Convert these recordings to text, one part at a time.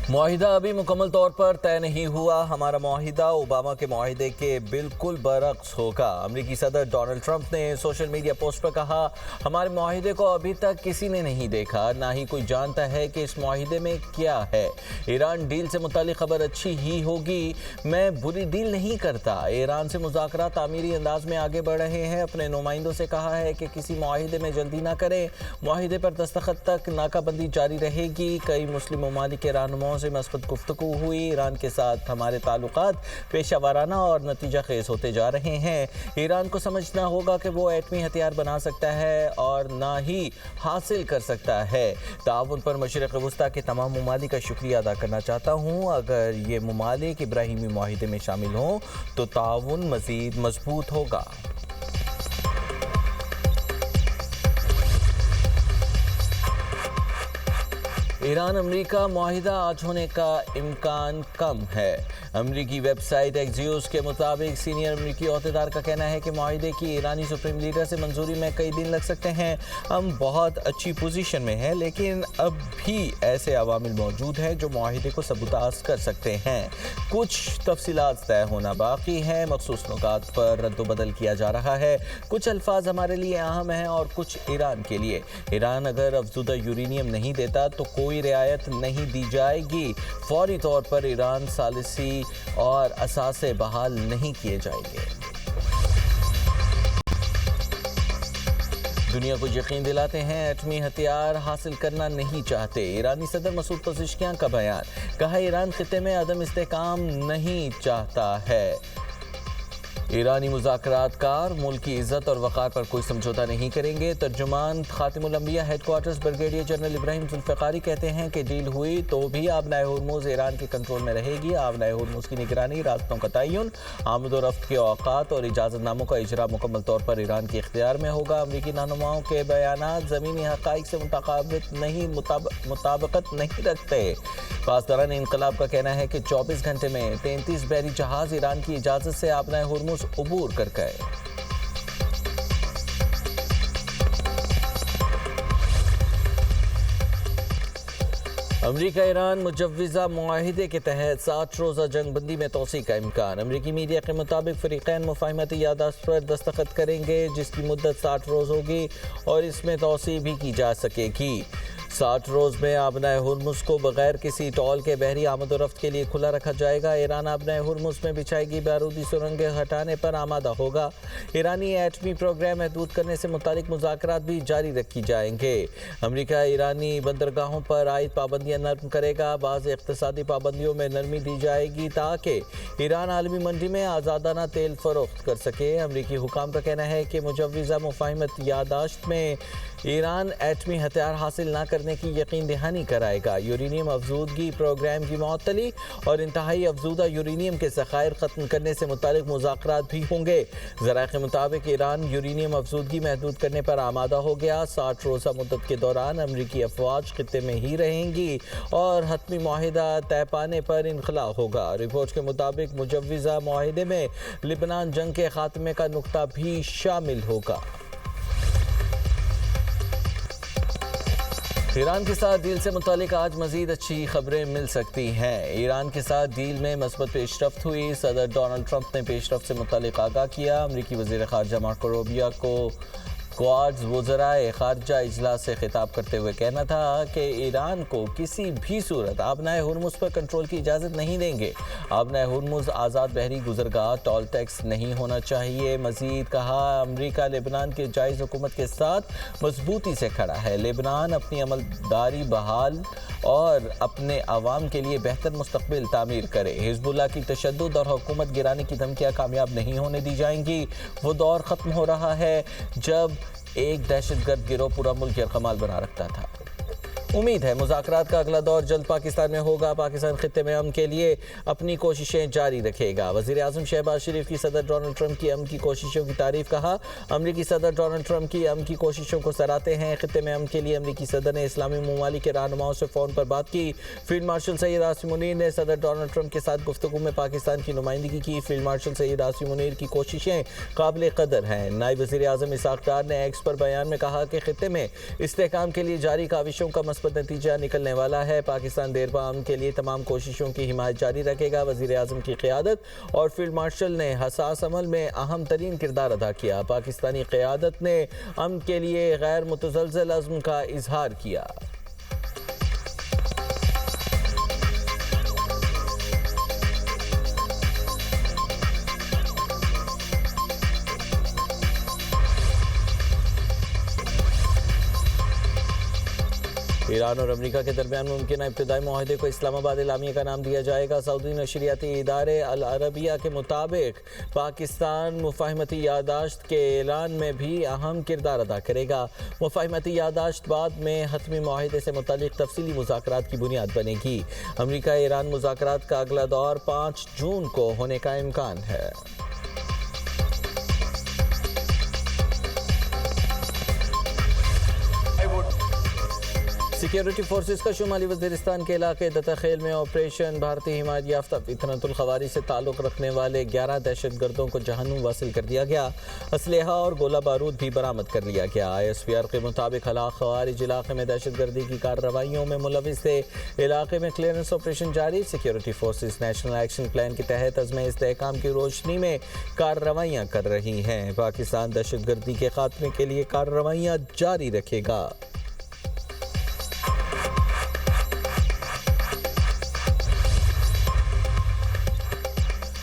معاہدہ ابھی مکمل طور پر طے نہیں ہوا۔ ہمارا معاہدہ اوباما کے معاہدے کے بالکل برعکس ہوگا۔ امریکی صدر ڈونلڈ ٹرمپ نے سوشل میڈیا پوسٹ پر کہا، ہمارے معاہدے کو ابھی تک کسی نے نہیں دیکھا، نہ ہی کوئی جانتا ہے کہ اس معاہدے میں کیا ہے۔ ایران ڈیل سے متعلق خبر اچھی ہی ہوگی، میں بری ڈیل نہیں کرتا۔ ایران سے مذاکرات تعمیری انداز میں آگے بڑھ رہے ہیں۔ اپنے نمائندوں سے کہا ہے کہ کسی معاہدے میں جلدی نہ کریں۔ معاہدے پر دستخط تک ناکہ بندی جاری رہے گی۔ کئی مسلم ممالک کے رہنماؤں سے مثبت گفتگو ہوئی۔ ایران کے ساتھ ہمارے تعلقات پیشہ ورانہ اور نتیجہ خیز ہوتے جا رہے ہیں۔ ایران کو سمجھنا ہوگا کہ وہ ایٹمی ہتھیار بنا سکتا ہے اور نہ ہی حاصل کر سکتا ہے۔ تعاون پر مشرق وسطیٰ کے تمام ممالک کا شکریہ ادا کرنا چاہتا ہوں۔ اگر یہ ممالک ابراہیمی معاہدے میں شامل ہوں تو تعاون مزید مضبوط ہوگا۔ ایران امریکہ معاہدہ آج ہونے کا امکان کم ہے۔ امریکی ویب سائٹ ایکزیوس کے مطابق سینئر امریکی عہدیدار کا کہنا ہے کہ معاہدے کی ایرانی سپریم لیڈر سے منظوری میں کئی دن لگ سکتے ہیں۔ ہم بہت اچھی پوزیشن میں ہیں، لیکن اب بھی ایسے عوامل موجود ہیں جو معاہدے کو سبوتاژ کر سکتے ہیں۔ کچھ تفصیلات طے ہونا باقی ہیں، مخصوص نکات پر رد و بدل کیا جا رہا ہے۔ کچھ الفاظ ہمارے لیے اہم ہیں اور کچھ ایران کے لیے۔ ایران اگر افزودہ یورینیم نہیں دیتا تو کوئی رعایت نہیں دی جائے گی۔ فوری طور پر ایران ثالثی اور اثاثے بحال نہیں کیے جائیں گے۔ دنیا کو یقین دلاتے ہیں ایٹمی ہتھیار حاصل کرنا نہیں چاہتے۔ ایرانی صدر مسعود پزشکیان کا بیان، کہا ایران خطے میں عدم استحکام نہیں چاہتا ہے۔ ایرانی مذاکرات کار ملک کی عزت اور وقار پر کوئی سمجھوتہ نہیں کریں گے۔ ترجمان خاتم الانبیاء ہیڈ کوارٹرز بریگیڈیئر جنرل ابراہیم ذوالفقاری کہتے ہیں کہ ڈیل ہوئی تو بھی آبنائے ہرمز ایران کے کنٹرول میں رہے گی۔ آبنائے ہرمز کی نگرانی، راستوں کا تعین، آمد و رفت کے اوقات اور اجازت ناموں کا اجرا مکمل طور پر ایران کے اختیار میں ہوگا۔ امریکی رہنماؤں کے بیانات زمینی حقائق سے مطابقت نہیں رکھتے۔ پاسداران انقلاب کا کہنا ہے کہ 24 گھنٹے میں 33 بحری جہاز ایران کی اجازت سے آبنائے ہرمز عبور کر گئے۔ امریکہ ایران مجوزہ معاہدے کے تحت 60 روزہ جنگ بندی میں توسیع کا امکان۔ امریکی میڈیا کے مطابق فریقین مفاہمتی یادداشت پر دستخط کریں گے جس کی مدت 60 روز ہوگی اور اس میں توسیع بھی کی جا سکے گی۔ 60 روز میں آبنائے ہرمز کو بغیر کسی ٹول کے بحری آمد و رفت کے لیے کھلا رکھا جائے گا۔ ایران آبنائے ہرمز میں بچھائی گئی بارودی سرنگیں ہٹانے پر آمادہ ہوگا۔ ایرانی ایٹمی پروگرام محدود کرنے سے متعلق مذاکرات بھی جاری رکھی جائیں گے۔ امریکہ ایرانی بندرگاہوں پر عائد پابندیاں نرم کرے گا۔ بعض اقتصادی پابندیوں میں نرمی دی جائے گی تاکہ ایران عالمی منڈی میں آزادانہ تیل فروخت کر سکے۔ امریکی حکام کا کہنا ہے کہ مجوزہ مفاہمت یادداشت میں ایران ایٹمی ہتھیار حاصل نہ کرنے کی یقین دہانی کرائے گا۔ یورینیم افزودگی پروگرام کی معطلی اور انتہائی افزودہ یورینیم کے ذخائر ختم کرنے سے متعلق مذاکرات بھی ہوں گے۔ ذرائع کے مطابق ایران یورینیم افزودگی محدود کرنے پر آمادہ ہو گیا۔ 60 روزہ مدت کے دوران امریکی افواج خطے میں ہی رہیں گی اور حتمی معاہدہ طے پانے پر انخلا ہوگا۔ رپورٹ کے مطابق مجوزہ معاہدے میں لبنان جنگ کے خاتمے کا نقطہ بھی شامل ہوگا۔ ایران کے ساتھ ڈیل سے متعلق آج مزید اچھی خبریں مل سکتی ہیں۔ ایران کے ساتھ ڈیل میں مثبت پیش رفت ہوئی۔ صدر ڈونلڈ ٹرمپ نے پیش رفت سے متعلق آگاہ کیا۔ امریکی وزیر خارجہ مارکو روبیو کو کوارڈز وزرائے خارجہ اجلاس سے خطاب کرتے ہوئے کہنا تھا کہ ایران کو کسی بھی صورت آبنائے ہرمز پر کنٹرول کی اجازت نہیں دیں گے۔ آبنائے ہرمز آزاد بحری گزرگاہ، ٹول ٹیکس نہیں ہونا چاہیے۔ مزید کہا، امریکہ لبنان کے جائز حکومت کے ساتھ مضبوطی سے کھڑا ہے۔ لبنان اپنی عملداری بحال اور اپنے عوام کے لیے بہتر مستقبل تعمیر کرے۔ حزب اللہ کی تشدد اور حکومت گرانے کی دھمکیاں کامیاب نہیں ہونے دی جائیں گی۔ وہ دور ختم ہو رہا ہے جب ایک دہشت گرد گروہ پورا ملک یرغمال بنا رکھتا تھا۔ امید ہے مذاکرات کا اگلا دور جلد پاکستان میں ہوگا۔ پاکستان خطے میں امن کے لیے اپنی کوششیں جاری رکھے گا۔ وزیر اعظم شہباز شریف کی صدر ڈونلڈ ٹرمپ کی امن کی کوششوں کی تعریف، کہا امریکی صدر ڈونلڈ ٹرمپ کی امن کی کوششوں کو سراہتے ہیں۔ خطے میں امن کے لیے امریکی صدر نے اسلامی ممالک کے رہنماؤں سے فون پر بات کی۔ فیلڈ مارشل سید آصف منیر نے صدر ڈونلڈ ٹرمپ کے ساتھ گفتگو میں پاکستان کی نمائندگی کی۔ فیلڈ مارشل سید آصف منیر کی کوششیں قابل قدر ہیں۔ نائب وزیر اعظم اسحاق ڈار نے ایکس پر بیان میں کہا کہ خطے میں استحکام کے لیے جاری کاوشوں کا مثبت مثبت نتیجہ نکلنے والا ہے۔ پاکستان دیر پا امن کے لیے تمام کوششوں کی حمایت جاری رکھے گا۔ وزیر اعظم کی قیادت اور فیلڈ مارشل نے حساس عمل میں اہم ترین کردار ادا کیا۔ پاکستانی قیادت نے امن کے لیے غیر متزلزل عزم کا اظہار کیا۔ ایران اور امریکہ کے درمیان ممکنہ ابتدائی معاہدے کو اسلام آباد اعلامیہ کا نام دیا جائے گا۔ سعودی نشریاتی ادارے العربیہ کے مطابق پاکستان مفاہمتی یادداشت کے اعلان میں بھی اہم کردار ادا کرے گا۔ مفاہمتی یادداشت بعد میں حتمی معاہدے سے متعلق تفصیلی مذاکرات کی بنیاد بنے گی۔ امریکہ ایران مذاکرات کا اگلا دور 5 جون کو ہونے کا امکان ہے۔ سیکیورٹی فورسز کا شمالی وزیرستان کے علاقے دتاخیل میں آپریشن بھارتی حمایت یافتہ فطنت الخوارج سے تعلق رکھنے والے 11 دہشت گردوں کو جہنم واصل کر دیا گیا۔ اسلحہ اور گولہ بارود بھی برآمد کر لیا گیا۔ ISPR کے مطابق ہلاک خوارج علاقے میں دہشت گردی کی کارروائیوں میں ملوث تھے۔ علاقے میں کلیئرنس آپریشن جاری۔ Security forces national action plan کے تحت عزم استحکام کی روشنی میں کارروائیاں کر رہی ہیں۔ پاکستان دہشت گردی کے خاتمے کے لیے کارروائیاں جاری رکھے گا۔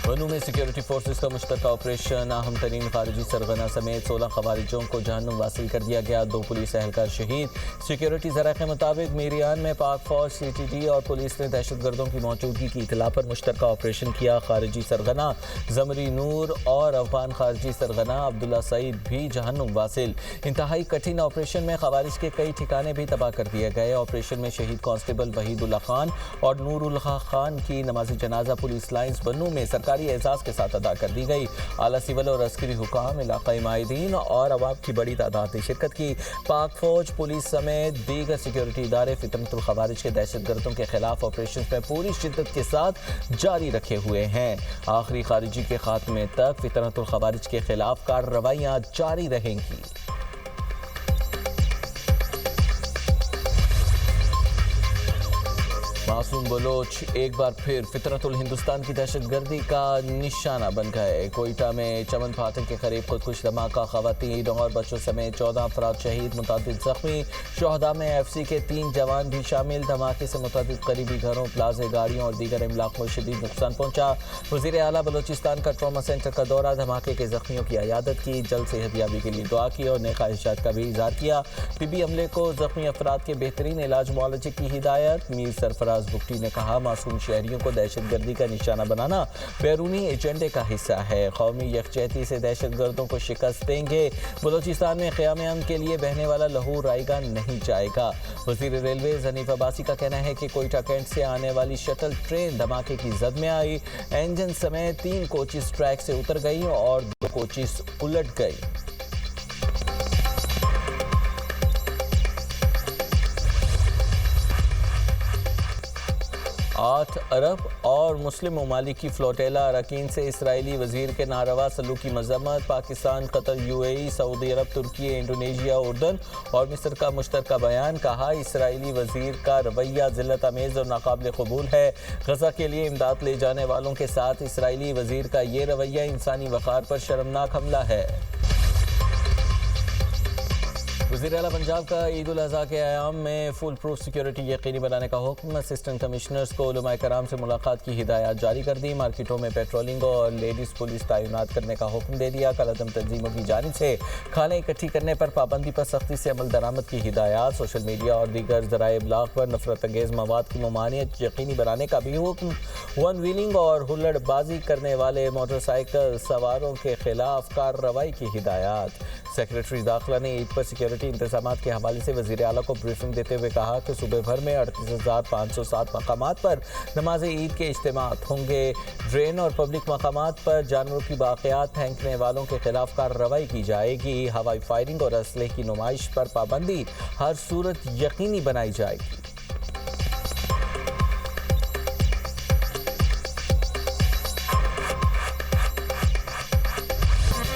بنو میں سیکیورٹی فورسز کا مشترکہ آپریشن اہم ترین خارجی سرغنہ سمیت 16 خوارجوں کو جہنم واصل کر دیا گیا۔ 2 پولیس اہلکار شہید۔ سیکیورٹی ذرائع کے مطابق میریان میں پاک فوج CTT اور پولیس نے دہشت گردوں کی موجودگی کی اطلاع پر مشترکہ آپریشن کیا۔ خارجی سرغنہ زمری نور اور افغان خارجی سرغنہ عبداللہ سعید بھی جہنم واصل۔ انتہائی کٹھن آپریشن میں خوارج کے کئی ٹھکانے بھی تباہ کر دیے گئے۔ آپریشن میں شہید کانسٹیبل وحید اللہ خان اور نور اللہ خان کی نماز جنازہ پولیس لائنز بنو میں سرکاری اعزاز کے ساتھ ادا کر دی گئی۔ اعلیٰ سول اور عسکری حکام، علاقائی مائدین اور عوام کی بڑی تعداد نے شرکت کی۔ پاک فوج، پولیس سمیت دیگر سیکیورٹی ادارے فطنت الخوارج کے دہشت گردوں کے خلاف آپریشن میں پوری شدت کے ساتھ جاری رکھے ہوئے ہیں۔ آخری خارجی کے خاتمے تک فطنت الخوارج کے خلاف کارروائیاں جاری رہیں گی۔ معصوم بلوچ ایک بار پھر فطرت الہندوستان کی دہشت گردی کا نشانہ بن گئے۔ کوئٹہ میں چمن پھاٹک کے قریب خودکش دھماکہ، خواتین اور بچوں سمیت 14 افراد شہید، متعدد زخمی۔ شہداء میں FC کے 3 جوان بھی شامل۔ دھماکے سے متعدد قریبی گھروں، پلازے، گاڑیوں اور دیگر املاک کو شدید نقصان پہنچا۔ وزیر اعلیٰ بلوچستان کا ٹراما سینٹر کا دورہ، دھماکے کے زخمیوں کی عیادت کی، جلد صحت یابی کے لیے دعا کی اور نیک خواہشات کا بھی اظہار کیا۔ طبی عملے کو زخمی افراد کے بہترین علاج معالجے کی ہدایت۔ میر سرفراز بگٹی نے کہا، معصوم شہریوں کو دہشت گردی کا نشانہ بنانا بیرونی ایجنڈے کا حصہ ہے۔ قومی یکجہتی سے دہشت گردوں کو شکست دیں گے۔ بلوچستان میں قیام امن کے لیے بہنے والا لہو رائے گا نہیں جائے گا۔ وزیر ریلویز حنیف عباسی کا کہنا ہے کہ کوئٹہ کینٹ سے آنے والی شٹل ٹرین دھماکے کی زد میں آئی۔ انجن سمیت 3 کوچز ٹریک سے اتر گئی اور 2 کوچز الٹ گئی۔ 8 عرب اور مسلم ممالک کی فلوٹیلا اراکین سے اسرائیلی وزیر کے ناروا سلوک کی مذمت۔ پاکستان، قطر، UAE، سعودی عرب، ترکی، انڈونیشیا، اردن اور مصر کا مشترکہ بیان۔ کہا، اسرائیلی وزیر کا رویہ ذلت آمیز اور ناقابل قبول ہے۔ غزہ کے لیے امداد لے جانے والوں کے ساتھ اسرائیلی وزیر کا یہ رویہ انسانی وقار پر شرمناک حملہ ہے۔ وزیر اعلیٰ پنجاب کا عید الاضحیٰ کے ایام میں فل پروف سیکیورٹی یقینی بنانے کا حکم۔ اسسٹنٹ کمشنرز کو علماء کرام سے ملاقات کی ہدایات جاری کر دی۔ مارکیٹوں میں پیٹرولنگ اور لیڈیز پولیس تعینات کرنے کا حکم دے دیا۔ کالعدم تنظیموں کی جانب سے کھانے اکٹھی کرنے پر پابندی پر سختی سے عمل درآمد کی ہدایات۔ سوشل میڈیا اور دیگر ذرائع ابلاغ پر نفرت انگیز مواد کی ممانعت یقینی بنانے کا بھی حکم۔ ون ویلنگ اور ہلڑ بازی کرنے والے موٹر سائیکل سواروں کے خلاف کارروائی کی ہدایات۔ سیکریٹری داخلہ نے عید پر سیکیورٹی انتظامات کے حوالے سے وزیر اعلیٰ کو بریفنگ دیتے ہوئے کہا کہ صوبے بھر میں 38,507 مقامات پر نماز عید کے اجتماعات ہوں گے۔ ڈرین اور پبلک مقامات پر جانوروں کی باقیات پھینکنے والوں کے خلاف کارروائی کی جائے گی۔ ہوائی فائرنگ اور اسلحے کی نمائش پر پابندی ہر صورت یقینی بنائی جائے گی۔